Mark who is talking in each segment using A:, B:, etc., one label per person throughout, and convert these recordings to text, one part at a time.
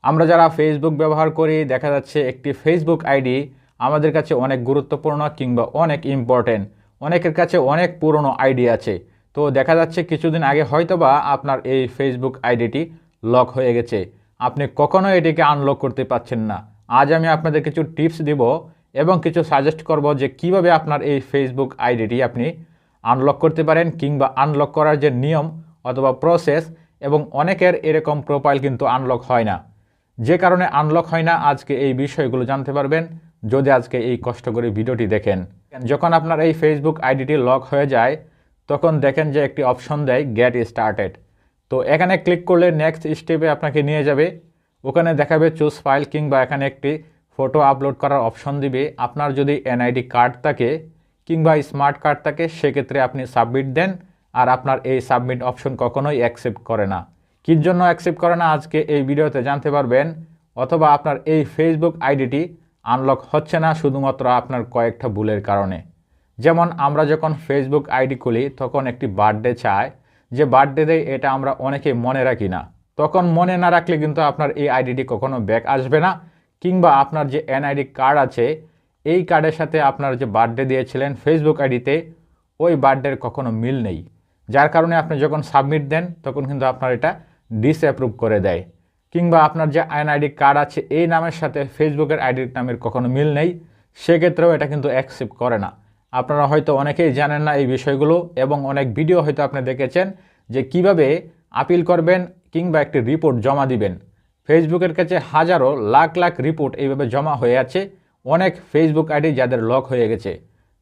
A: আমরা যারা ফেসবুক ব্যবহার করি দেখা যাচ্ছে একটি ফেসবুক আইডি আমাদের কাছে অনেক গুরুত্বপূর্ণ কিংবা অনেক ইম্পর্টেন্ট। অনেকের কাছে অনেক পুরনো আইডি আছে। তো দেখা যাচ্ছে কিছুদিন আগে হয়তোবা আপনার এই ফেসবুক আইডিটি লক হয়ে গেছে, আপনি কখনো এটিকে আনলক করতে পারছেন না। আজ আমি আপনাদের কিছু টিপস দিব এবং কিছু সাজেস্ট করব যে কিভাবে আপনার এই ফেসবুক আইডিটি আপনি আনলক করতে পারেন কিংবা আনলক করার যে নিয়ম অথবা প্রসেস। এবং অনেকের এরকম প্রোফাইল কিন্তু আনলক হয় না, যে কারণে আনলক হয় না আজকে এই বিষয়গুলো জানতে পারবেন যদি আজকে এই কষ্ট করে ভিডিওটি দেখেন। যখন আপনার এই ফেসবুক আইডিটি লক হয়ে যায় তখন দেখেন যে একটি অপশন দেয় গেট স্টার্টেড। তো এখানে ক্লিক করলে নেক্সট স্টেপে আপনাকে নিয়ে যাবে। ওখানে দেখাবে চুজ ফাইল কিংবা এখানে একটি ফটো আপলোড করার অপশন দিবে। আপনার যদি এনআইডি কার্ড থাকে কিংবা স্মার্ট কার্ড থাকে সেক্ষেত্রে আপনি সাবমিট দেন, আর আপনার এই সাবমিট অপশন কখনোই অ্যাকসেপ্ট করে না। কির জন্য অ্যাকসেপ্ট করে না আজকে এই ভিডিওতে জানতে পারবেন। অথবা আপনার এই ফেসবুক আইডিটি আনলক হচ্ছে না শুধুমাত্র আপনার কয়েকটা ভুলের কারণে। যেমন আমরা যখন ফেসবুক আইডি খুলি তখন একটি বার্থডে চায়, যে বার্থডে দেয় এটা আমরা অনেকেই মনে রাখি না। তখন মনে না রাখলে কিন্তু আপনার এই আইডিটি কখনো ব্যাক আসবে না, কিংবা আপনার যে এনআইডি কার্ড আছে এই কার্ডের সাথে আপনার যে বার্থডে দিয়েছিলেন ফেসবুক আইডিতে ওই বার্থডের কখনো মিল নেই, যার কারণে আপনি যখন সাবমিট দেন তখন কিন্তু আপনার এটা ডিসঅ্যাপ্রুভ করে দেয়। কিংবা আপনার যে এনআইডি কার্ড আছে এই নামের সাথে ফেসবুকের আইডির নামের কখনো মিল নেই, সেক্ষেত্রেও এটা কিন্তু অ্যাকসেপ্ট করে না। আপনারা হয়তো অনেকেই জানেন না এই বিষয়গুলো, এবং অনেক ভিডিও হয়তো আপনি দেখেছেন যে কিভাবে আপিল করবেন কিংবা একটি রিপোর্ট জমা দিবেন। ফেসবুকের কাছে হাজারো লাখ লাখ রিপোর্ট এইভাবে জমা হয়ে আছে অনেক ফেসবুক আইডি যাদের লক হয়ে গেছে।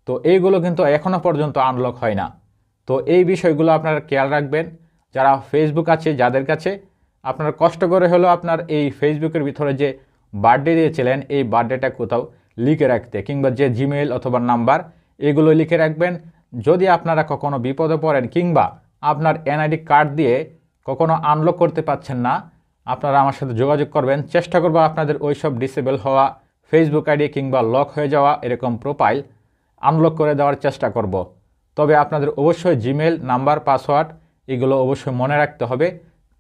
A: তো এইগুলো কিন্তু এখনও পর্যন্ত আনলক হয় না। তো এই বিষয়গুলো আপনারা খেয়াল রাখবেন। যারা ফেসবুক আছে যাদের কাছে আপনারা কষ্ট করে হলেও আপনার এই ফেসবুকের ভিতরে যে বার্থডে দিয়েছিলেন এই বার্থডেটা কোথাও লিখে রাখতে, কিংবা যে জিমেইল অথবা নাম্বার এগুলো লিখে রাখবেন। যদি আপনারা কখনো বিপদে পড়েন কিংবা আপনার এনআইডি কার্ড দিয়ে কখনো আনলক করতে পারছেন না, আপনারা আমার সাথে যোগাযোগ করবেন। চেষ্টা করব আপনাদের ওইসব ডিসেবল হওয়া ফেসবুক আইডি কিংবা লক হয়ে যাওয়া এরকম প্রোফাইল আনলক করে দেওয়ার চেষ্টা করব। তবে আপনাদের অবশ্যই জিমেইল নাম্বার পাসওয়ার্ড এগুলো অবশ্যই মনে রাখতে হবে,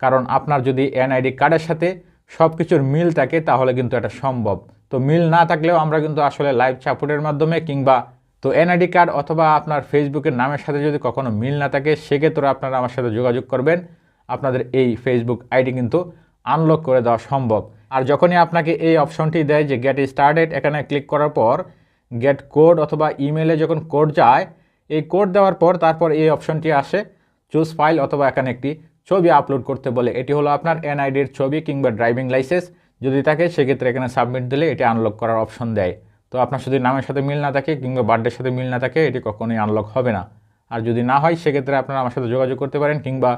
A: কারণ আপনার যদি এনআইডি কার্ডের সাথে সব কিছুর মিল থাকে তাহলে কিন্তু এটা সম্ভব। তো মিল না থাকলেও আমরা কিন্তু আসলে লাইভ সাপোর্টের মাধ্যমে কিংবা তো এনআইডি কার্ড অথবা আপনার ফেসবুকের নামের সাথে যদি কখনো মিল না থাকে সেক্ষেত্রে আপনারা আমার সাথে যোগাযোগ করবেন। আপনাদের এই ফেসবুক আইডি কিন্তু আনলক করে দেওয়া সম্ভব। আর যখনই আপনাকে এই অপশনটি দেয় যে গেট স্টার্টেড, এখানে ক্লিক করার পর গেট কোড অথবা ইমেলে যখন কোড যায়, এই কোড দেওয়ার পর তারপর এই অপশনটি আসে চুজ ফাইল, অথবা এখানে একটি ছবি আপলোড করতে বলে। এটি হলো আপনার এনআইডির ছবি কিংবা ড্রাইভিং লাইসেন্স যদি থাকে সেক্ষেত্রে এখানে সাবমিট দিলে এটি আনলক করার অপশন দেয়। তো আপনার যদি নামের সাথে মিল না থাকে কিংবা বার্থডের সাথে মিল না থাকে এটি কখনোই আনলক হবে না। আর যদি না হয় সেক্ষেত্রে আপনারা আমার সাথে যোগাযোগ করতে পারেন, কিংবা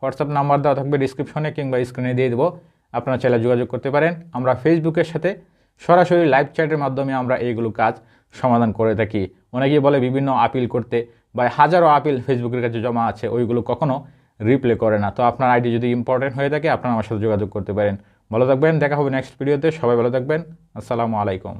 A: হোয়াটসঅ্যাপ নাম্বার দেওয়া থাকবে ডিসক্রিপশনে কিংবা স্ক্রিনে দিয়ে দেবো, আপনারা চাইলে যোগাযোগ করতে পারেন। আমরা ফেসবুকের সাথে সরাসরি লাইভ চ্যাটের মাধ্যমে আমরা এইগুলো কাজ সমাধান করে থাকি। অনেকেই বলে বিভিন্ন আপিল করতে, বা হাজারো আপিল ফেসবুকের কাছে জমা আছে ওইগুলো কখনো রিপ্লে করে না। তো আপনার আইডি যদি ইম্পর্টেন্ট হয়ে থাকে আপনারা আমার সাথে যোগাযোগ করতে পারেন। ভালো থাকবেন, দেখা হবে নেক্সট ভিডিওতে। সবাই ভালো থাকবেন। আসসালামু আলাইকুম।